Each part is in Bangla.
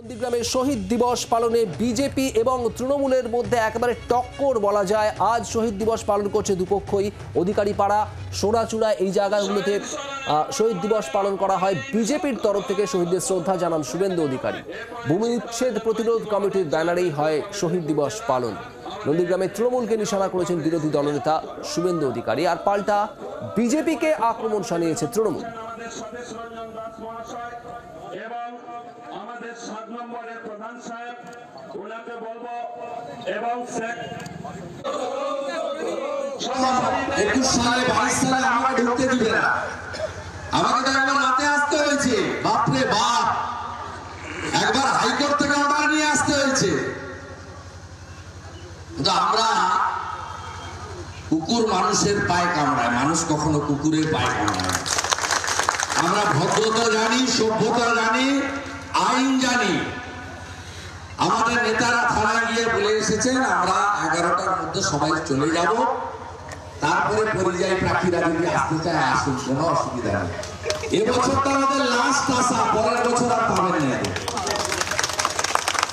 নন্দীগ্রামে শহীদ দিবস পালনে বিজেপি এবং তৃণমূলের মধ্যে একেবারে টক্কর বলা যায়। আজ শহীদ দিবস পালন করছে দুপক্ষই। অধিকারী পাড়া, সোনাচূড়া এই জায়গাগুলোতে শহীদ দিবস পালন করা হয়। বিজেপির তরফ থেকে শহীদদের শ্রদ্ধা জানান শুভেন্দু অধিকারী। ভূমি উচ্ছেদ প্রতিরোধ কমিটির ব্যানারেই হয় শহীদ দিবস পালন। নন্দীগ্রামে তৃণমূলকে নিশানা করেছেন বিরোধী দলনেতা শুভেন্দু অধিকারী, আর পাল্টা বিজেপিকে আক্রমণ শানিয়েছে তৃণমূল। এবং আমাদের 7 নম্বরের প্রধান সাহেব ওনাকে বলবো এবং 21 সালে 22 সালে আমাকে ঢুকতে দিবে না। আমাকে তো একবার রাতে আসতে হয়েছে, বাপরে বাপ, একবার হাইকোর্ট থেকে অর্ডার নিয়ে আসতে হয়েছে। আমরা কুকুর মানুষের পায়ে কামড়ায়, মানুষ কখনো কুকুরের পায়ে কামড়ায়। আমরা ভদ্রতা জানি, সভ্যতা জানি, আইন জানি। আমাদের নেতারা থানায় গিয়ে বলে এসেছেন আমরা 11টার মধ্যে সবাই চলে যাব, তারপরে পরিযায়ী প্রার্থীরা যদি আসতে চায় আসুন, কোনো অসুবিধা নেই। এবছরটা আমাদের লাস্ট আশা, পরের বছর আর পাবেন না।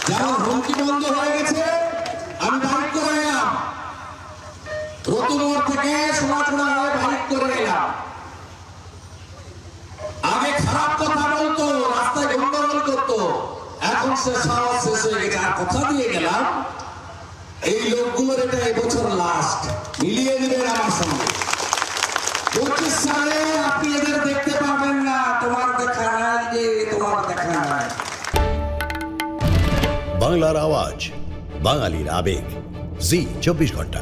যেমন হুমকি বন্ধ হয়ে গেছে, আমি বাইক করে এলাম, রতুমোড় থেকে সোনাচূড়া হয়ে বাইক করে এলাম। আগে খারাপ কথা বলতো, রাস্তায় গন্ডগোল করতো, এখন সে সাহস শেষ হয়ে গেছে। আর কথা দিয়ে গেলাম এই লোকগুলোর এটা এবছর লাস্ট, মিলিয়ে দিবেন আমার সঙ্গে। 25 সালে আপনি এদের দেখতে পাবেন না, তোমার দেখা নাই যে তোমার দেখা নাই। বাংলার আওয়াজ, বাঙালির আবেগ, জি 24 ঘন্টা।